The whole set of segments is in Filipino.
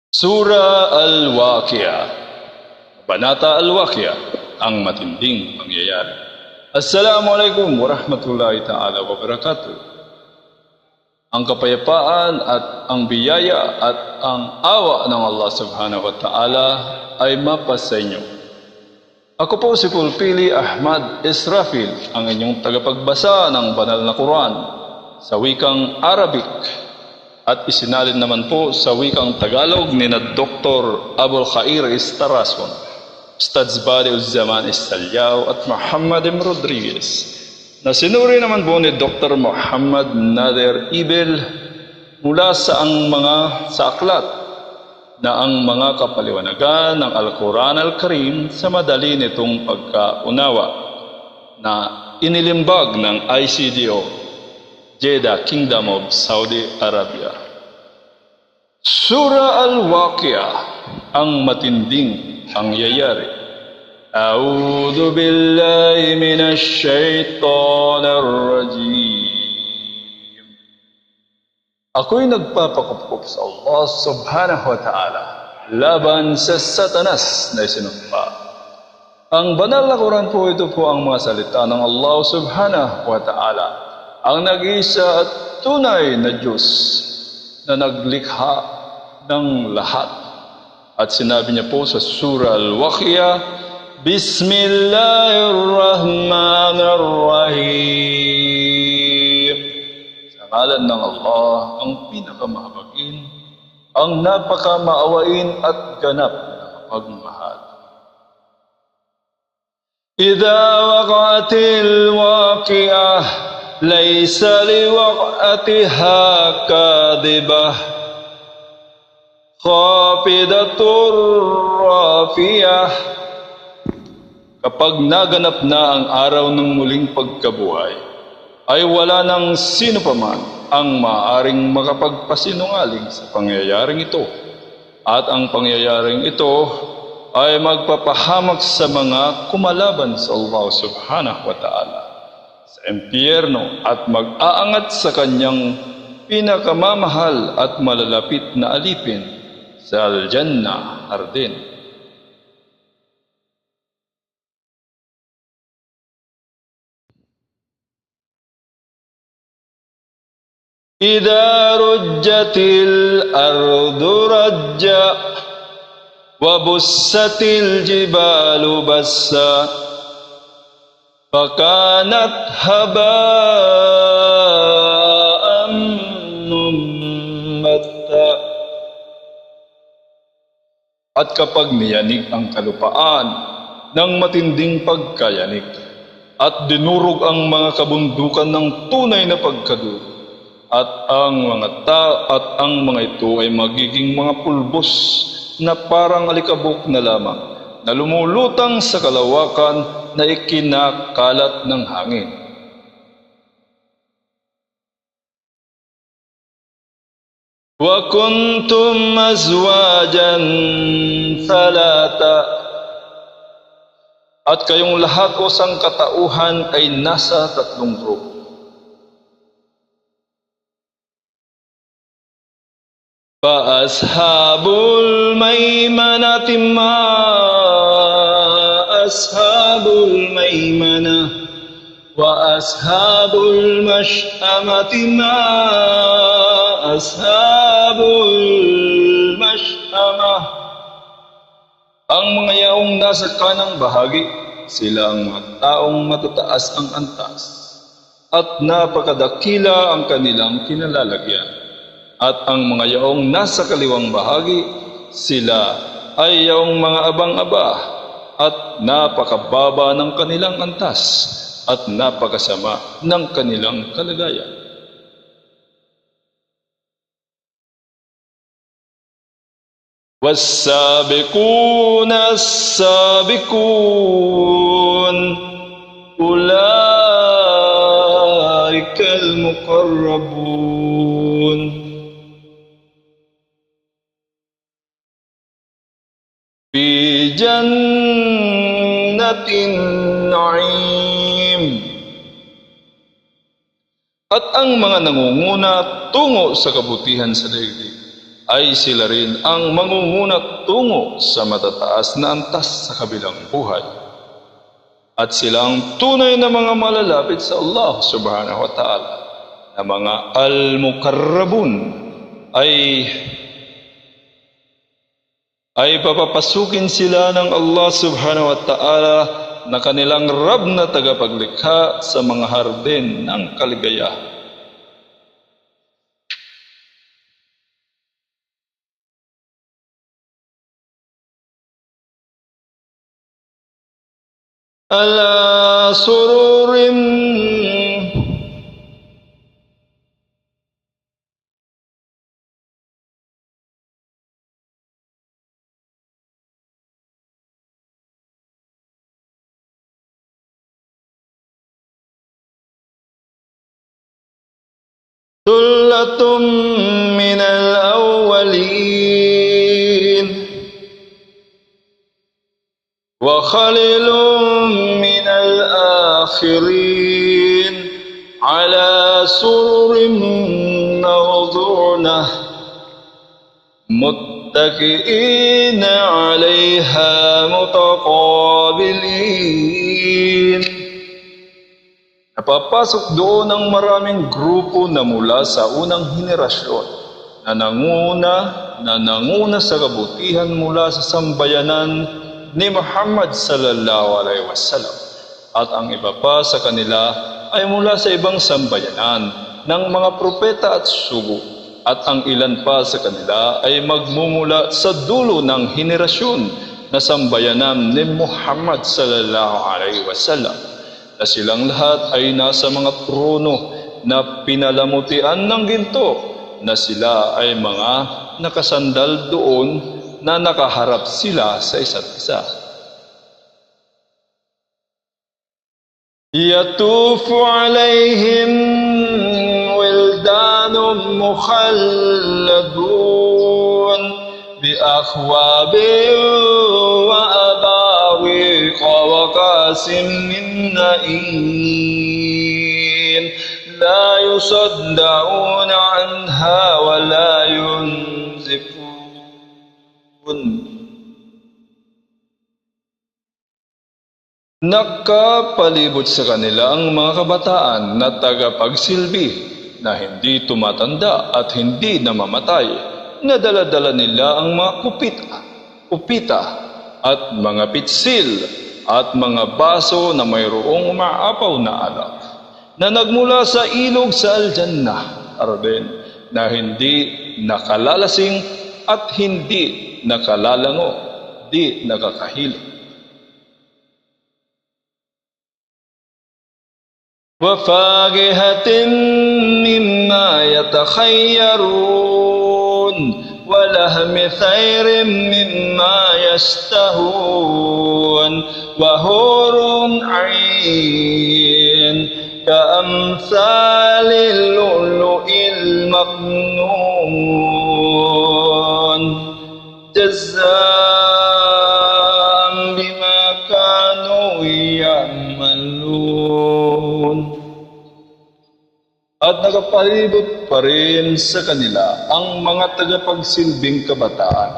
Sura Al-Waqiah, Banata Al-Waqiah, ang matinding pangyayari. Assalamualaikum warahmatullahi ta'ala wabarakatuh. Ang kapayapaan at ang biyaya at ang awa ng Allah subhanahu wa ta'ala ay mapasa inyo. Ako po si Pulpili Ahmad Israfil, ang inyong tagapagbasa ng banal na Quran sa wikang Arabic at isinalin naman po sa wikang Tagalog ni na Dr. Abul Khair Istarason, Ustadz Badi Uzzaman Istalyaw at Muhammad M. Rodriguez, na sinuri naman po ni Dr. Muhammad Nader Ibel mula sa aklat na ang mga kapaliwanagan ng Al-Quran Al-Karim sa madali nitong pagkaunawa na inilimbag ng ICDO Jeddah, Kingdom of Saudi Arabia. Sura Al-Waqiah, ang matinding pangyayari. A'udhu billahi minash shaitanir rajim. Ako'y nagpapakupkup sa Allah subhanahu wa ta'ala laban sa Satanas na isinumpa. Ang banal na Quran po, ito po ang mga salita ng Allah subhanahu wa ta'ala, ang nag-iisa at tunay na Diyos na naglikha ng lahat. At sinabi niya po sa Surah Al-Waqiah, Bismillahirrahmanirrahim. Sa ngalan ng Allah, ang pinakamahabagin, ang napakamaawain at ganap na pagmahal. Idha waqa'atil waqi'ah, laysa liwaq'atiha kadhibah, khafidatur rafiyah. Kapag naganap na ang araw ng muling pagkabuhay, ay wala nang sino paman ang maaaring makapagpasinungaling sa pangyayaring ito. At ang pangyayaring ito ay magpapahamak sa mga kumalaban sa Allah subhanahu wa ta'ala sa impyerno at mag-aangat sa kanyang pinakamamahal at malalapit na alipin sa Al-Jannah Arden. Idha rujjatil ardu rajja wa bussatil jibalu bassa fakanat haba'an mummatta. At kapag niyanig ang kalupaan ng matinding pagkayanig at dinurog ang mga kabundukan ng tunay na pagkaduro, at ang mga ito ay magiging mga pulbos na parang alikabok na lamang na lumulutang sa kalawakan na ikinakalat ng hangin. Wa kuntum azwajan thalatha. At kayong lahat o sangkatauhan ay nasa tatlong grupo. Fa ashabul maimanati ma ashabul maimanah wa ashabul mash'amati ma ashabul mash'amah. Ang mga yaong nasa kanang bahagi, sila ang mga taong matataas ang antas at napakadakila ang kanilang kinalalagyan. At ang mga yaong nasa kaliwang bahagi, sila ay yaong mga abang-aba at napakababa ng kanilang antas at napakasama ng kanilang kalagayan. Was-sabiquna as-sabiqun ulaikal muqarrabun fi jannatin na'im. At ang mga nangunguna tungo sa kabutihan sa daigdig ay sila rin ang mangungunat tungo sa matataas na antas sa kabilang buhay. At silang tunay na mga malalapit sa Allah subhanahu wa ta'ala na mga al-mukarrabun ay papapasukin sila ng Allah subhanahu wa ta'ala na kanilang Rab na tagapaglikha sa mga hardin ng kaligayahan. Ala sururin ثلة من الأولين وخليل من الآخرين على سرر موضونة متكئين عليها متقابلين. Napapasok doon ang maraming grupo na mula sa unang henerasyon na nanguna sa kabutihan mula sa sambayanan ni Muhammad sallallahu alaihi wasallam, at ang iba pa sa kanila ay mula sa ibang sambayanan ng mga propeta at sugo, at ang ilan pa sa kanila ay magmumula sa dulo ng henerasyon na sambayanan ni Muhammad sallallahu alaihi wasallam, na silang lahat ay nasa mga trono na pinalamutian ng ginto, na sila ay mga nakasandal doon na nakaharap sila sa isa't isa. Yatufu alayhim wildanun mukhalladun bi akhwabin wa abawiq wa qasim min na'in la yusaddaun anha wa la yunzifun. Nakapalibot sa kanila ang mga kabataan na tagapagsilbi na hindi tumatanda at hindi namamatay, na dala-dala nila ang mga kupita at mga pitsil at mga baso na mayroong umaapaw na alak na nagmula sa ilog sa Al-Jannah Arden, na hindi nakalalasing at hindi nakalalango, di nakakahilo. وَفَاكِهَةٍ مِّمَّا يَتَخَيَّرُونَ وَلَحْمِ طَيْرٍ مِّمَّا يَشْتَهُونَ وَحُورٌ عِينٌ كَأَمْثَالِ اللُّؤْلُؤِ الْمَكْنُونِ جَزَاءً بِمَا كَانُوا يَعْمَلُونَ. At nakapalibot pa rin sa kanila ang mga tagapagsilbing kabataan.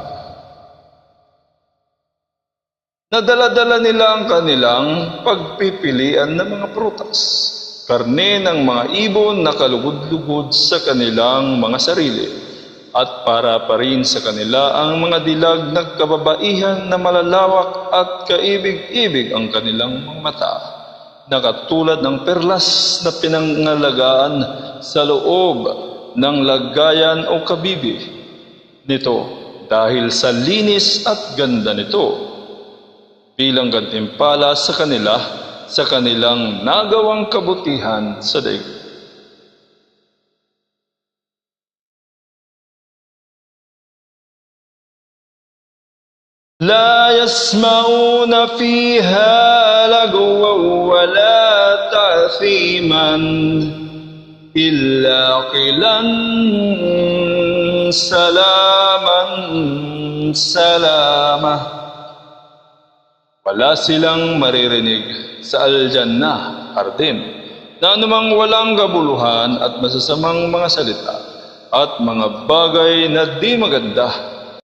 Nadala-dala nila ang kanilang pagpipilian ng mga prutas, karne ng mga ibon na kalugod-lugod sa kanilang mga sarili, at para pa rin sa kanila ang mga dilag na kababaihan na malalawak at kaibig-ibig ang kanilang mga mata, na katulad ng perlas na pinangalagaan sa loob ng lagayan o kabibi nito, dahil sa linis at ganda nito, bilang gantimpala sa kanila sa kanilang nagawang kabutihan sa daigdig. لا يسمعون فيها لغوا ولا تأثيما إلا قيلا سلاما سلاما. Wala silang maririnig sa Al-Jannah Arden na anumang walang kabuluhan at masasamang mga salita, at mga bagay na di maganda